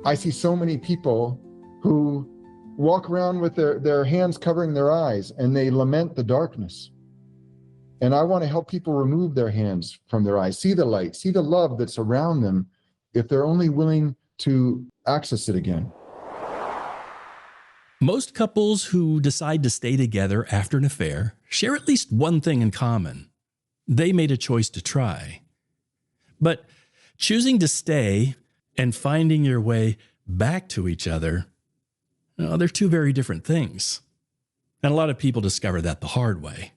I see so many people who walk around with their hands covering their eyes and they lament the darkness. And I want to help people remove their hands from their eyes, see the light, see the love that's around them if they're only willing to access it again. Most couples who decide to stay together after an affair share at least one thing in common. They made a choice to try. But choosing to stay and finding your way back to each other, they're two very different things. And a lot of people discover that the hard way.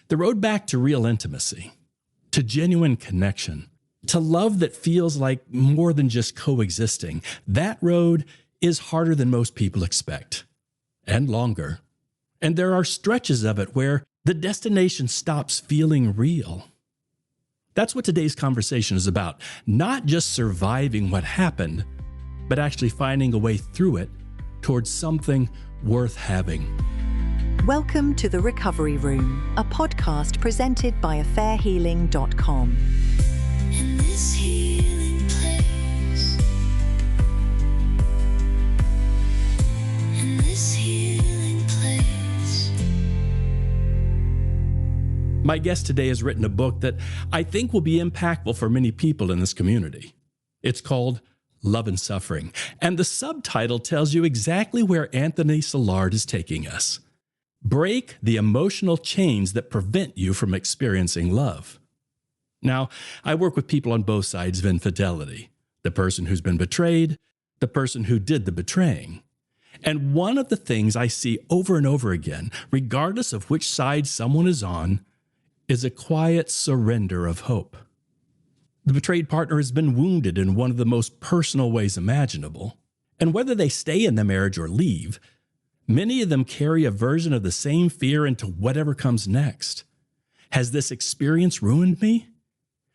The road back to real intimacy, to genuine connection, to love that feels like more than just coexisting, that road is harder than most people expect, and longer. And there are stretches of it where the destination stops feeling real. That's what today's conversation is about, not just surviving what happened, but actually finding a way through it towards something worth having. Welcome to The Recovery Room, a podcast presented by affairhealing.com. In this healing place, in this healing place. My guest today has written a book that I think will be impactful for many people in this community. It's called Love and Suffering, and the subtitle tells you exactly where Anthony Silard is taking us. Break the emotional chains that prevent you from experiencing love. Now, I work with people on both sides of infidelity, the person who's been betrayed, the person who did the betraying. And one of the things I see over and over again, regardless of which side someone is on, is a quiet surrender of hope. The betrayed partner has been wounded in one of the most personal ways imaginable. And whether they stay in the marriage or leave, many of them carry a version of the same fear into whatever comes next. Has this experience ruined me?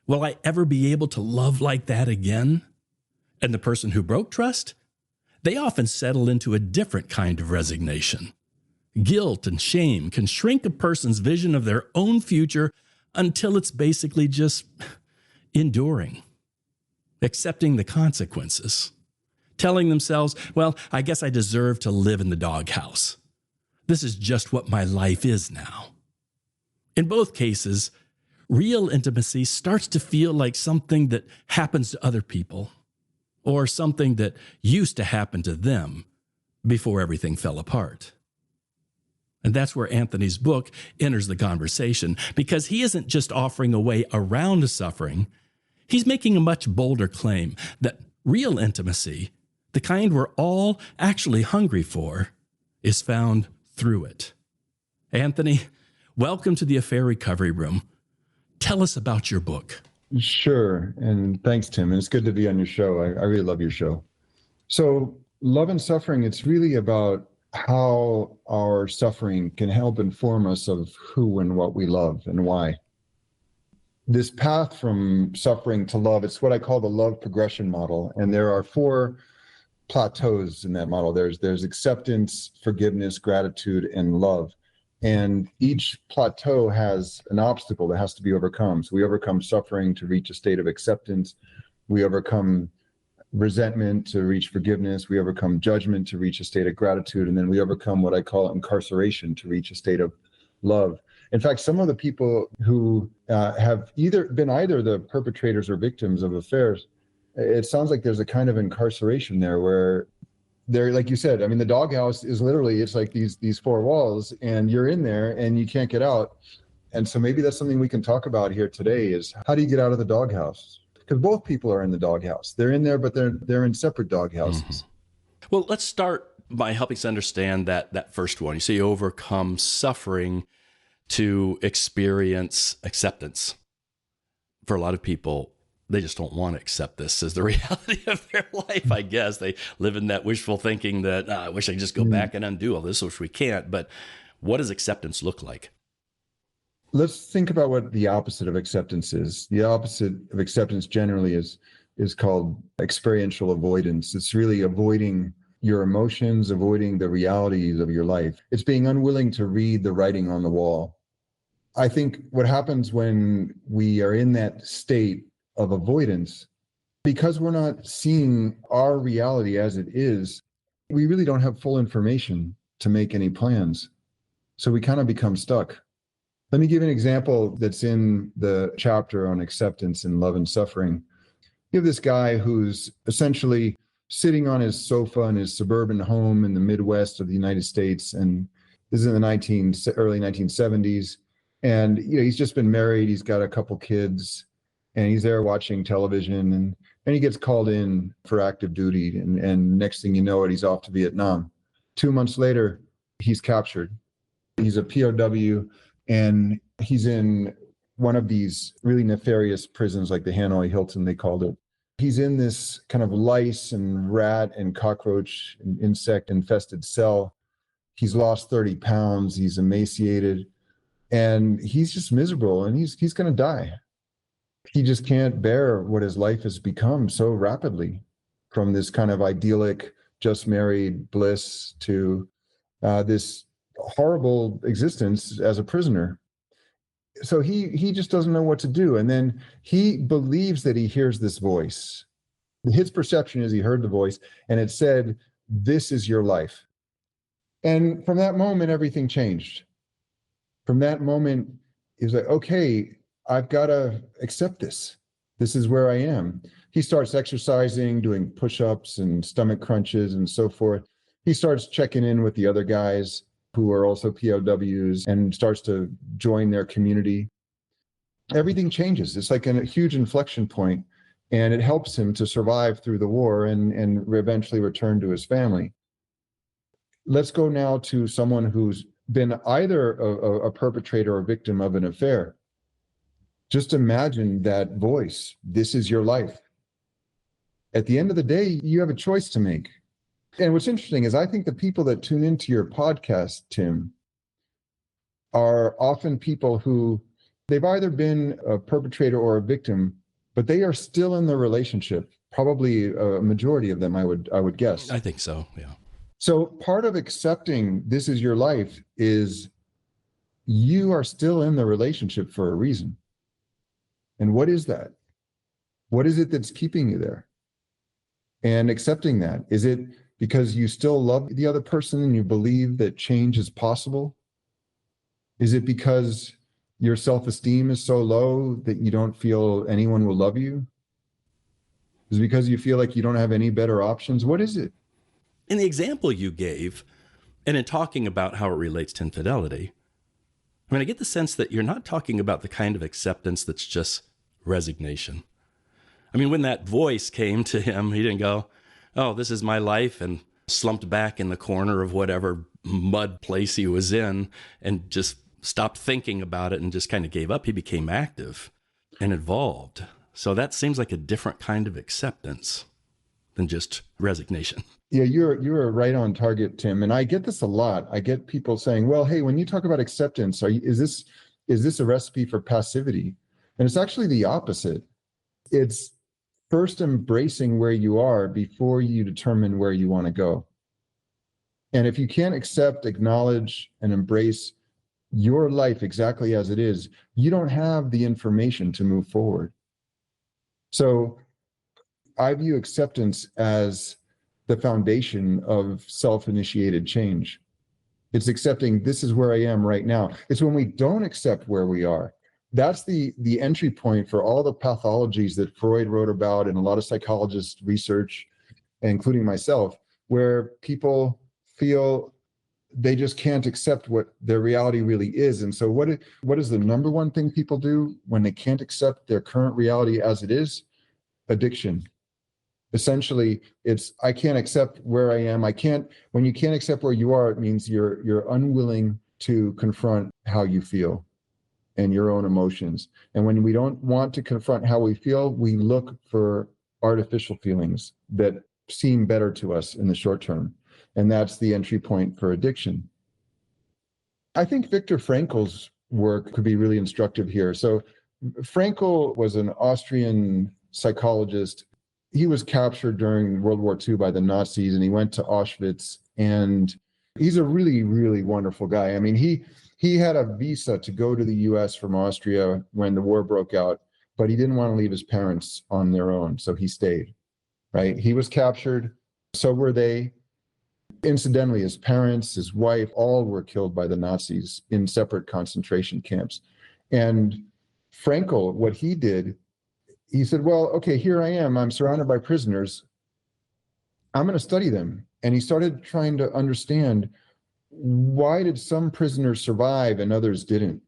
Will I ever be able to love like that again? And the person who broke trust? They often settle into a different kind of resignation. Guilt and shame can shrink a person's vision of their own future until it's basically just enduring, accepting the consequences, telling themselves, well, I guess I deserve to live in the doghouse. This is just what my life is now. In both cases, real intimacy starts to feel like something that happens to other people, or something that used to happen to them before everything fell apart. And that's where Anthony's book enters the conversation, because he isn't just offering a way around suffering. He's making a much bolder claim that real intimacy, the kind we're all actually hungry for, is found through it. Anthony, welcome to the Affair Recovery Room. Tell us about your book. Sure. And thanks, Tim. And it's good to be on your show. I really love your show. So Love and Suffering, it's really about how our suffering can help inform us of who and what we love and why. This path from suffering to love, it's what I call the love progression model. And there are 4 plateaus in that model. There's acceptance, forgiveness, gratitude, and love. And each plateau has an obstacle that has to be overcome. So we overcome suffering to reach a state of acceptance. We overcome resentment to reach forgiveness. We overcome judgment to reach a state of gratitude. And then we overcome what I call incarceration to reach a state of love. In fact, some of the people who have been either the perpetrators or victims of affairs, it sounds like there's a kind of incarceration there where they're, like you said, I mean, the doghouse is literally, it's like these 4 walls and you're in there and you can't get out. And so maybe that's something we can talk about here today is how do you get out of the doghouse? Because both people are in the doghouse. They're in there, but they're in separate doghouses. Mm-hmm. Well, let's start by helping us understand that first one. You say you overcome suffering to experience acceptance. For a lot of people, they just don't want to accept this as the reality of their life, I guess. They live in that wishful thinking that, I wish I could just go back and undo all this, which we can't. But what does acceptance look like? Let's think about what the opposite of acceptance is. The opposite of acceptance generally is called experiential avoidance. It's really avoiding your emotions, avoiding the realities of your life. It's being unwilling to read the writing on the wall. I think what happens when we are in that state of avoidance, because we're not seeing our reality as it is, we really don't have full information to make any plans. So we kind of become stuck. Let me give an example that's in the chapter on acceptance and love and suffering. You have this guy who's essentially sitting on his sofa in his suburban home in the Midwest of the United States. And this is in the early 1970s. And he's just been married. He's got a couple kids, and he's there watching television. And he gets called in for active duty. And next thing you know it, he's off to Vietnam. 2 months later, he's captured. He's a POW, and he's in one of these really nefarious prisons like the Hanoi Hilton, they called it. He's in this kind of lice and rat and cockroach and insect infested cell. He's lost 30 pounds. He's emaciated, and he's just miserable, and he's going to die. He just can't bear what his life has become so rapidly, from this kind of idyllic, just married bliss to this horrible existence as a prisoner. So he just doesn't know what to do. And then he believes that he hears this voice. His perception is he heard the voice, and it said, "This is your life." And from that moment, everything changed. From that moment, he was like, okay, I've got to accept this. This is where I am. He starts exercising, doing push-ups and stomach crunches and so forth. He starts checking in with the other guys who are also POWs and starts to join their community. Everything changes. It's like a huge inflection point, and it helps him to survive through the war and eventually return to his family. Let's go now to someone who's been either a perpetrator or victim of an affair. Just imagine that voice. This is your life. At the end of the day, you have a choice to make. And what's interesting is I think the people that tune into your podcast, Tim, are often people who they've either been a perpetrator or a victim, but they are still in the relationship. Probably a majority of them, I would guess. I think so, yeah. So part of accepting this is your life is you are still in the relationship for a reason. And what is that? What is it that's keeping you there? And accepting that, is it because you still love the other person and you believe that change is possible? Is it because your self-esteem is so low that you don't feel anyone will love you? Is it because you feel like you don't have any better options? What is it? In the example you gave, and in talking about how it relates to infidelity, I mean, I get the sense that you're not talking about the kind of acceptance that's just resignation. I mean, when that voice came to him, he didn't go, oh, this is my life, and slumped back in the corner of whatever mud place he was in and just stopped thinking about it and just kind of gave up. He became active and involved. So that seems like a different kind of acceptance than just resignation. Yeah, you're right on target, Tim. And I get this a lot. I get people saying, well, hey, when you talk about acceptance, is this a recipe for passivity? And it's actually the opposite. It's first embracing where you are before you determine where you want to go. And if you can't accept, acknowledge, and embrace your life exactly as it is, you don't have the information to move forward. So I view acceptance as the foundation of self-initiated change. It's accepting this is where I am right now. It's when we don't accept where we are. That's the entry point for all the pathologies that Freud wrote about and a lot of psychologists research, including myself, where people feel they just can't accept what their reality really is. And so what is the number one thing people do when they can't accept their current reality as it is? Addiction. Essentially, it's I can't accept where I am. When you can't accept where you are, it means you're unwilling to confront how you feel and your own emotions. And when we don't want to confront how we feel, we look for artificial feelings that seem better to us in the short term. And that's the entry point for addiction. I think Viktor Frankl's work could be really instructive here. So Frankl was an Austrian psychologist. He was captured during World War II by the Nazis, and he went to Auschwitz, and he's a really, really wonderful guy. I mean, he had a visa to go to the US from Austria when the war broke out, but he didn't want to leave his parents on their own, so he stayed, right? He was captured, so were they. Incidentally, his parents, his wife, all were killed by the Nazis in separate concentration camps. And Frankl, what he did, he said, well, okay, here I am. I'm surrounded by prisoners. I'm going to study them. And he started trying to understand, why did some prisoners survive and others didn't?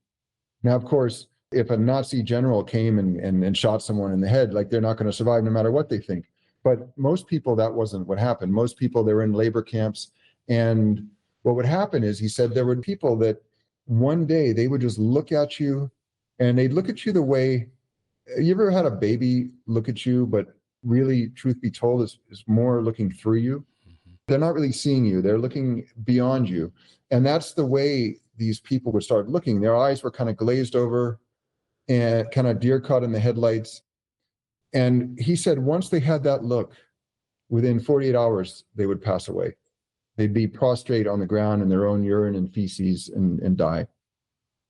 Now, of course, if a Nazi general came and shot someone in the head, like, they're not going to survive no matter what they think. But most people, that wasn't what happened. Most people, they were in labor camps. And what would happen is, he said, there were people that one day they would just look at you, and they'd look at you the way, you ever had a baby look at you, but really, truth be told, is more looking through you? They're not really seeing you. They're looking beyond you. And that's the way these people would start looking. Their eyes were kind of glazed over and kind of deer caught in the headlights. And he said, once they had that look, within 48 hours, they would pass away. They'd be prostrate on the ground in their own urine and feces and die. And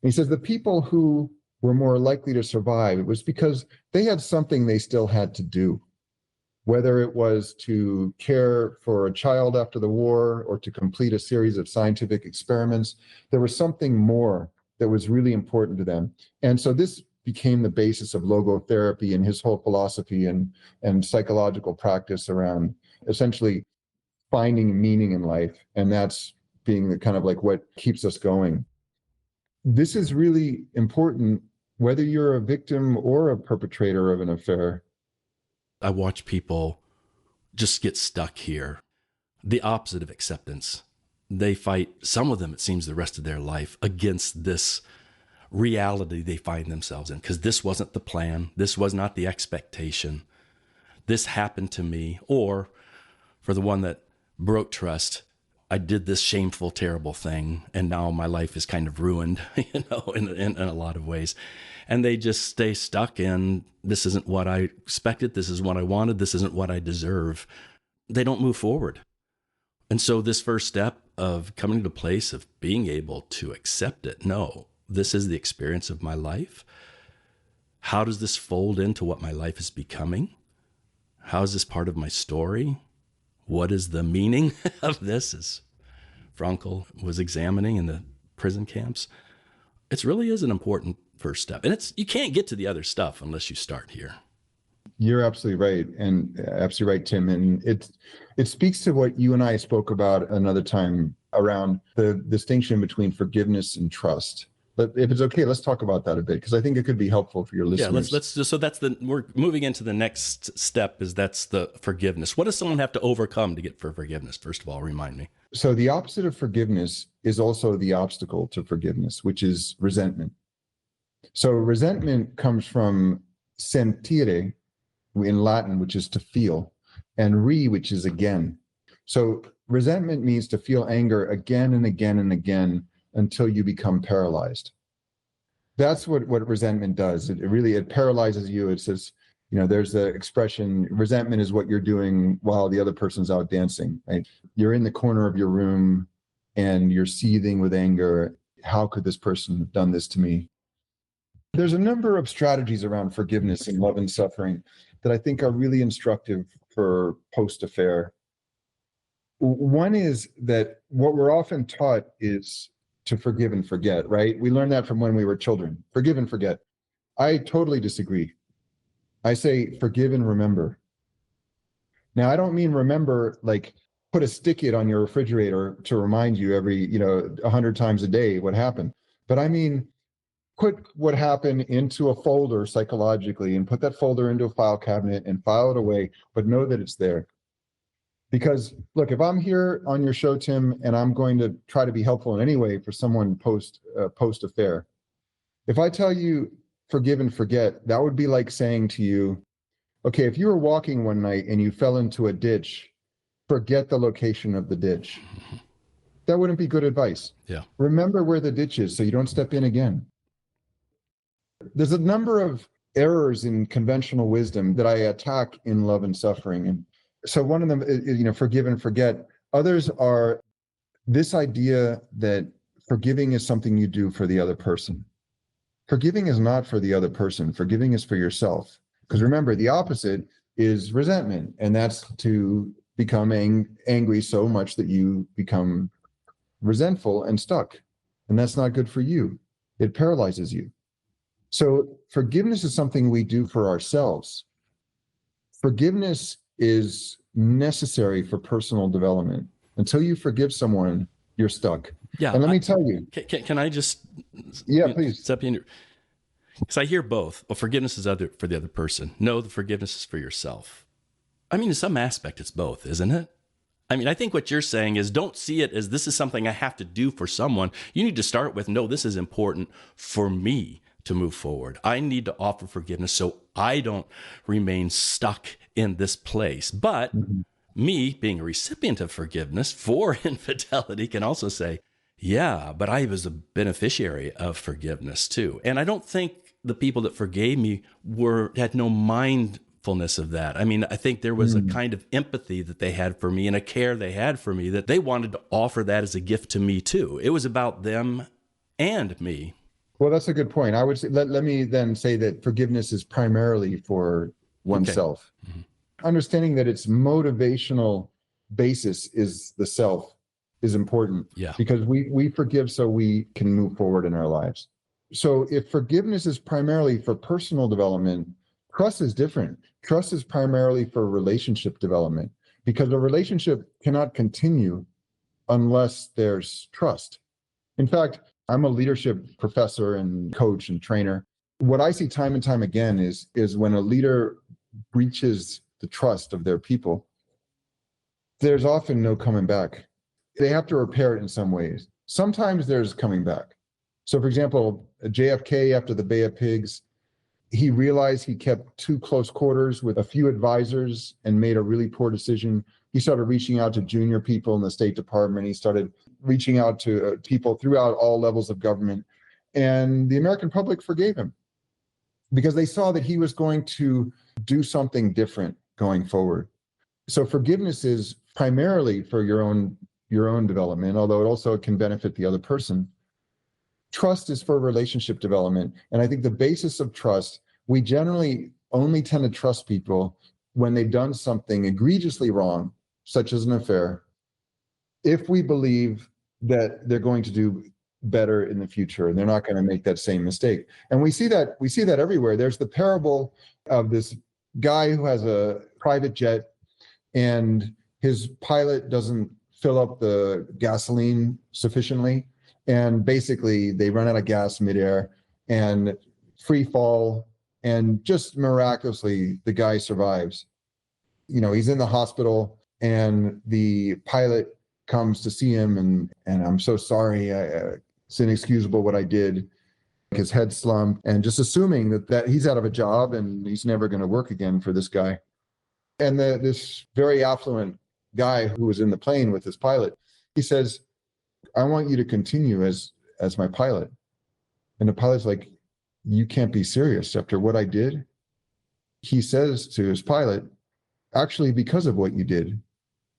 he says the people who were more likely to survive, it was because they had something they still had to do, whether it was to care for a child after the war or to complete a series of scientific experiments. There was something more that was really important to them. And so this became the basis of logotherapy and his whole philosophy and psychological practice around essentially finding meaning in life. And that's being the kind of like what keeps us going. This is really important, whether you're a victim or a perpetrator of an affair. I watch people just get stuck here. The opposite of acceptance. They fight, some of them, it seems, the rest of their life against this reality they find themselves in, because this wasn't the plan. This was not the expectation. This happened to me. Or for the one that broke trust, I did this shameful, terrible thing, and now my life is kind of ruined, in a lot of ways. And they just stay stuck in, this isn't what I expected, this is what I wanted, this isn't what I deserve. They don't move forward. And so this first step of coming to a place of being able to accept it, no, this is the experience of my life. How does this fold into what my life is becoming? How is this part of my story? What is the meaning of this, as Frankl was examining in the prison camps? It really is an important first step. And you can't get to the other stuff unless you start here. You're absolutely right. And absolutely right, Tim. And it speaks to what you and I spoke about another time around the distinction between forgiveness and trust. But if it's okay, let's talk about that a bit, because I think it could be helpful for your listeners. Yeah, let's so we're moving into the next step, that's the forgiveness. What does someone have to overcome to get for forgiveness? First of all, remind me. So the opposite of forgiveness is also the obstacle to forgiveness, which is resentment. So resentment comes from sentire in Latin, which is to feel, and which is again. So resentment means to feel anger again and again and again until you become paralyzed. That's what resentment does. It paralyzes you. It says, there's the expression, resentment is what you're doing while the other person's out dancing, right? You're in the corner of your room and you're seething with anger. How could this person have done this to me? There's a number of strategies around forgiveness and love and suffering that I think are really instructive for post-affair. One is that what we're often taught is to forgive and forget, right? We learned that from when we were children. Forgive and forget. I totally disagree. I say forgive and remember. Now, I don't mean remember like put a stick-it on your refrigerator to remind you every, 100 times a day what happened. But I mean, put what happened into a folder psychologically and put that folder into a file cabinet and file it away, but know that it's there. Because look, if I'm here on your show, Tim, and I'm going to try to be helpful in any way for someone post-affair, if I tell you forgive and forget, that would be like saying to you, okay, if you were walking one night and you fell into a ditch, forget the location of the ditch. That wouldn't be good advice. Yeah. Remember where the ditch is so you don't step in again. There's a number of errors in conventional wisdom that I attack in Love and Suffering. And so one of them is, forgive and forget. Others are this idea that forgiving is something you do for the other person. Forgiving is not for the other person. Forgiving is for yourself. Because remember, the opposite is resentment, and that's to become angry so much that you become resentful and stuck. And that's not good for you. It paralyzes you. So forgiveness is something we do for ourselves. Forgiveness is necessary for personal development. Until you forgive someone, you're stuck. Yeah. And let me tell you. Can I just Please. step in? Because I hear both. Well, forgiveness is for the other person. No, the forgiveness is for yourself. I mean, in some aspect, it's both, isn't it? I mean, I think what you're saying is don't see it as this is something I have to do for someone. You need to start with, no, this is important for me to move forward. I need to offer forgiveness so I don't remain stuck in this place. But me, being a recipient of forgiveness for infidelity, can also say, yeah, but I was a beneficiary of forgiveness too. And I don't think the people that forgave me had no mindfulness of that. I mean, I think there was a kind of empathy that they had for me and a care they had for me that they wanted to offer that as a gift to me too. It was about them and me. Well, that's a good point. I would say, let me then say that forgiveness is primarily for oneself. Okay. Understanding that its motivational basis is the self is important. Yeah. Because we forgive so we can move forward in our lives. So if forgiveness is primarily for personal development, trust is different. Trust is primarily for relationship development, because a relationship cannot continue unless there's trust. In fact, I'm a leadership professor and coach and trainer. What I see time and time again is when a leader breaches the trust of their people, there's often no coming back. They have to repair it in some ways. Sometimes there's coming back. So for example, JFK, after the Bay of Pigs, he realized he kept too close quarters with a few advisors and made a really poor decision. He started reaching out to junior people in the State Department. He started reaching out to people throughout all levels of government. And the American public forgave him because they saw that he was going to do something different going forward. So forgiveness is primarily for your own development, although it also can benefit the other person. Trust is for relationship development. And I think the basis of trust, we generally only tend to trust people when they've done something egregiously wrong, such as an affair, if we believe that they're going to do better in the future and they're not going to make that same mistake. And we see that everywhere. There's the parable of this guy who has a private jet and his pilot doesn't fill up the gasoline sufficiently. And basically they run out of gas midair and free fall, and just miraculously the guy survives. You know, he's in the hospital and the pilot comes to see him and I'm so sorry, it's inexcusable what I did. His head slumped, and just assuming that he's out of a job and he's never going to work again for this guy. And this very affluent guy who was in the plane with this pilot, he says, I want you to continue as my pilot. And the pilot's like, you can't be serious after what I did. He says to his pilot, actually, because of what you did,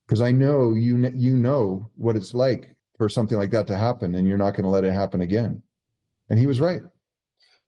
because I know you know what it's like for something like that to happen, and you're not going to let it happen again. And he was right.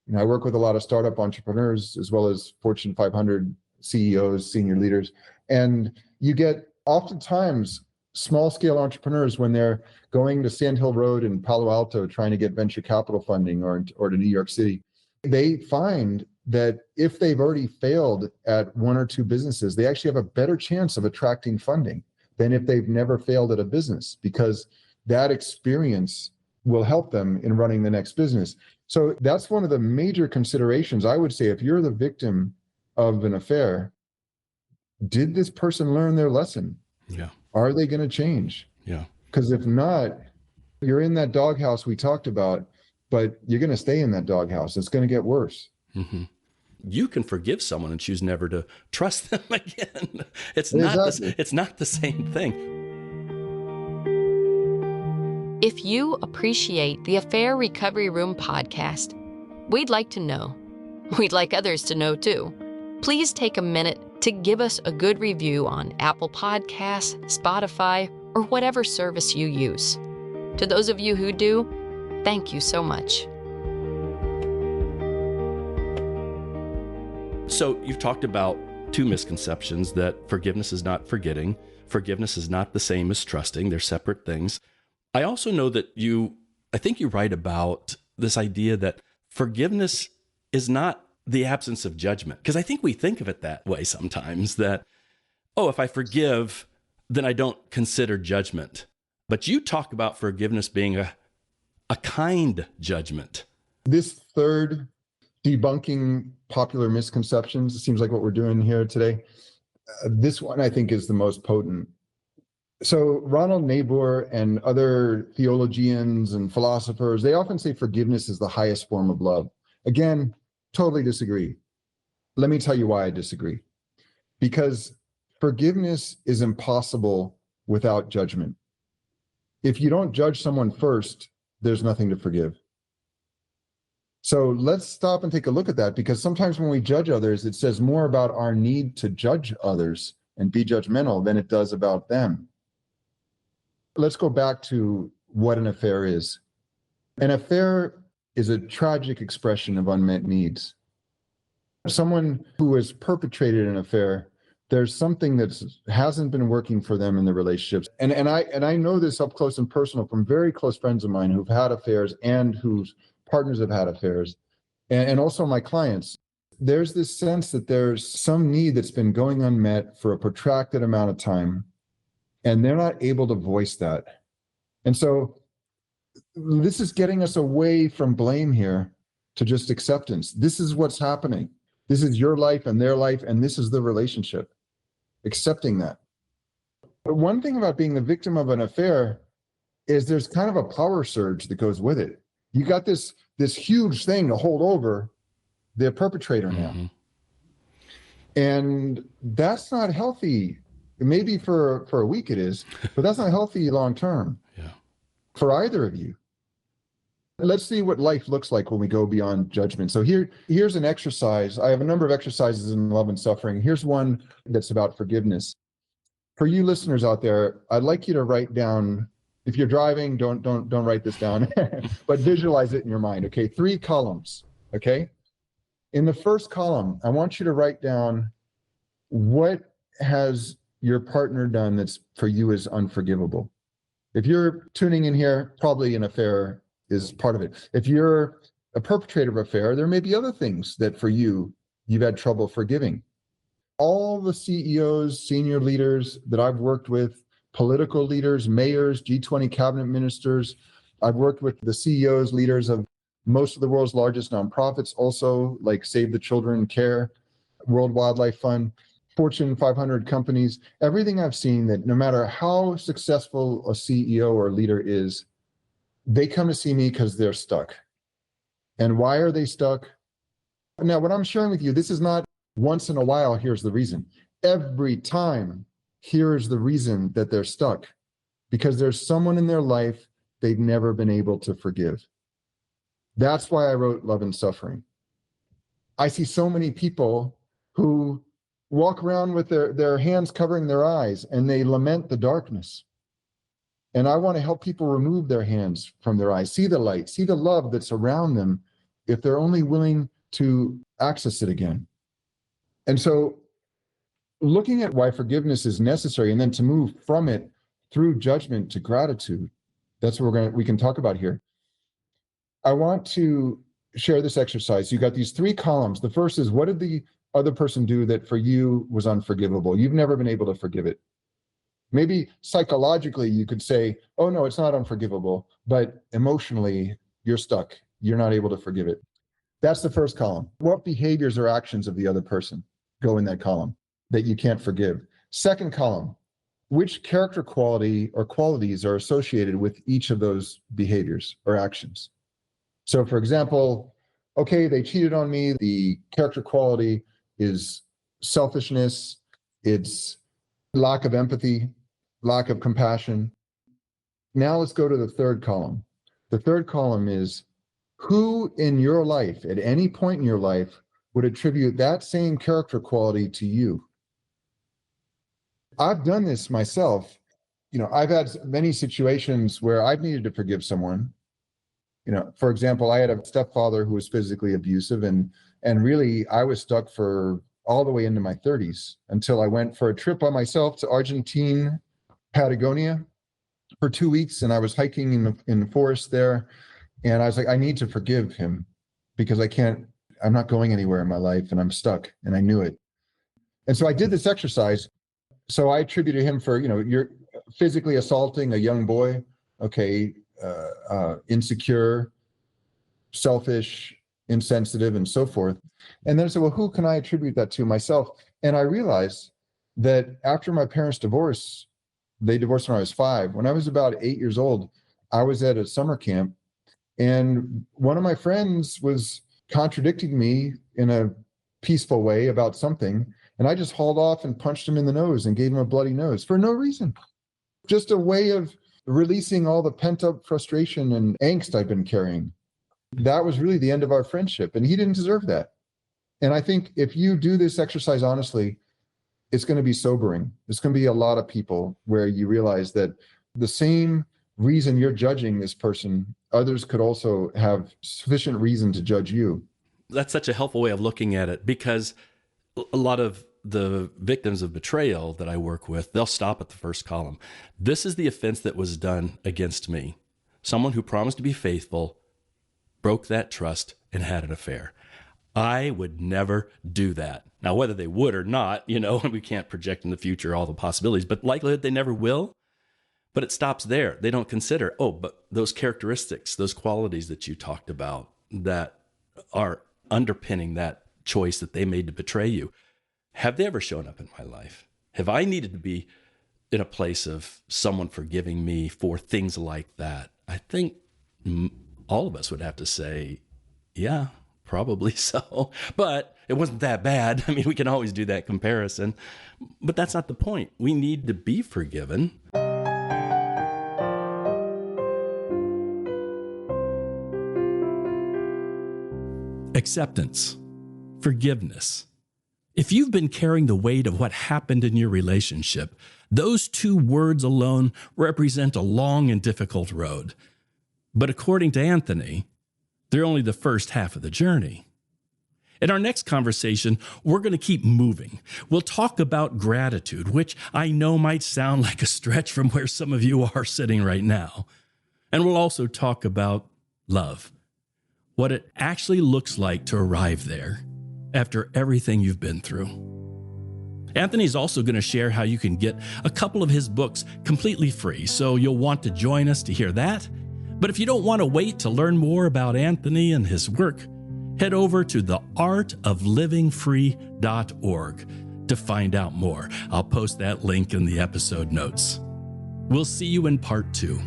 You know, I work with a lot of startup entrepreneurs as well as Fortune 500 CEOs, senior leaders, and you get oftentimes small scale entrepreneurs when they're going to Sand Hill Road in Palo Alto trying to get venture capital funding or to New York City, they find that if they've already failed at one or two businesses, they actually have a better chance of attracting funding than if they've never failed at a business, because that experience will help them in running the next business. So that's one of the major considerations. I would say, if you're the victim of an affair, did this person learn their lesson? Yeah. Are they going to change? Yeah. Because if not, you're in that doghouse we talked about, but you're going to stay in that doghouse. It's going to get worse. Mm-hmm. You can forgive someone and choose never to trust them again. It's not the same thing. If you appreciate the Affair Recovery Room podcast, we'd like to know. We'd like others to know too. Please take a minute to give us a good review on Apple Podcasts, Spotify, or whatever service you use. To those of you who do, thank you so much. So you've talked about two misconceptions: that forgiveness is not forgetting. Forgiveness is not the same as trusting. They're separate things. I also know that I think you write about this idea that forgiveness is not the absence of judgment. Because I think we think of it that way sometimes, that, oh, if I forgive, then I don't consider judgment. But you talk about forgiveness being a kind judgment. This third, debunking popular misconceptions, it seems like what we're doing here today. This one, I think, is the most potent. So Ronald Niebuhr and other theologians and philosophers, they often say forgiveness is the highest form of love. Again, totally disagree. Let me tell you why I disagree. Because forgiveness is impossible without judgment. If you don't judge someone first, there's nothing to forgive. So let's stop and take a look at that, because sometimes when we judge others, it says more about our need to judge others and be judgmental than it does about them. Let's go back to what an affair is. An affair is a tragic expression of unmet needs. Someone who has perpetrated an affair, there's something that hasn't been working for them in the relationships. And I know this up close and personal from very close friends of mine who've had affairs and whose partners have had affairs, and also my clients. There's this sense that there's some need that's been going unmet for a protracted amount of time, and they're not able to voice that. And so this is getting us away from blame here to just acceptance. This is what's happening. This is your life and their life, and this is the relationship. Accepting that. But one thing about being the victim of an affair is there's kind of a power surge that goes with it. You got this huge thing to hold over the perpetrator now. Mm-hmm. And that's not healthy. Maybe for a week it is, but that's not healthy long term. Yeah. For either of you. Let's see what life looks like when we go beyond judgment. So here's an exercise. I have a number of exercises in Love and Suffering. Here's one that's about forgiveness. For you listeners out there, I'd like you to write down, if you're driving, don't write this down, but visualize it in your mind, okay? 3 columns, okay? In the first column, I want you to write down, what has your partner done that's for you is unforgivable? If you're tuning in here, probably an affair is part of it. If you're a perpetrator of affair, there may be other things that for you've had trouble forgiving. All the CEOs, senior leaders that I've worked with, political leaders, mayors, G20 cabinet ministers, I've worked with the CEOs, leaders of most of the world's largest nonprofits, also like Save the Children Care, World Wildlife Fund, Fortune 500 companies. Everything I've seen, that no matter how successful a CEO or leader is, they come to see me because they're stuck. And why are they stuck? Now, what I'm sharing with you, this is not once in a while, here's the reason. Every time, here's the reason that they're stuck. Because there's someone in their life they've never been able to forgive. That's why I wrote Love and Suffering. I see so many people who walk around with their hands covering their eyes, and they lament the darkness. And I want to help people remove their hands from their eyes, see the light, see the love that's around them, if they're only willing to access it again. And so looking at why forgiveness is necessary, and then to move from it through judgment to gratitude, that's what we can talk about here. I want to share this exercise. You got these 3 columns. The first is, what did the other person do that for you was unforgivable? You've never been able to forgive it. Maybe psychologically you could say, oh no, it's not unforgivable, but emotionally you're stuck. You're not able to forgive it. That's the first column. What behaviors or actions of the other person go in that column that you can't forgive? Second column, which character quality or qualities are associated with each of those behaviors or actions? So for example, okay, they cheated on me. The character quality is selfishness. It's lack of empathy, lack of compassion. Now let's go to the third column. The third column is, who in your life, at any point in your life, would attribute that same character quality to you? I've done this myself. I've had many situations where I've needed to forgive someone, For example, I had a stepfather who was physically abusive, and really I was stuck for all the way into my 30s until I went for a trip by myself to Argentine, Patagonia for 2 weeks. And I was hiking in the forest there. And I was like, I need to forgive him because I'm not going anywhere in my life and I'm stuck. And I knew it. And so I did this exercise. So I attributed him for, you're physically assaulting a young boy. Okay. Insecure, selfish, insensitive, and so forth. And then I said, well, who can I attribute that to? Myself. And I realized that after my parents' divorce, they divorced when I was 5. When I was about 8 years old, I was at a summer camp, and one of my friends was contradicting me in a peaceful way about something. And I just hauled off and punched him in the nose and gave him a bloody nose for no reason. Just a way of releasing all the pent-up frustration and angst I've been carrying. That was really the end of our friendship, and he didn't deserve that. And I think if you do this exercise honestly, it's going to be sobering. It's going to be a lot of people where you realize that the same reason you're judging this person, others could also have sufficient reason to judge you. That's such a helpful way of looking at it, because a lot of the victims of betrayal that I work with, they'll stop at the first column. This is the offense that was done against me. Someone who promised to be faithful, broke that trust, and had an affair. I would never do that. Now, whether they would or not, we can't project in the future all the possibilities, but likelihood they never will. But it stops there. They don't consider, but those characteristics, those qualities that you talked about that are underpinning that choice that they made to betray you, have they ever shown up in my life? Have I needed to be in a place of someone forgiving me for things like that? I think all of us would have to say, yeah, probably so. But it wasn't that bad. I mean, we can always do that comparison, but that's not the point. We need to be forgiven. Acceptance, forgiveness. If you've been carrying the weight of what happened in your relationship, those 2 words alone represent a long and difficult road. But according to Anthony, they're only the first half of the journey. In our next conversation, we're going to keep moving. We'll talk about gratitude, which I know might sound like a stretch from where some of you are sitting right now. And we'll also talk about love, what it actually looks like to arrive there after everything you've been through. Anthony's also going to share how you can get a couple of his books completely free, so you'll want to join us to hear that. But if you don't want to wait to learn more about Anthony and his work, head over to theartoflivingfree.org to find out more. I'll post that link in the episode notes. We'll see you in part 2.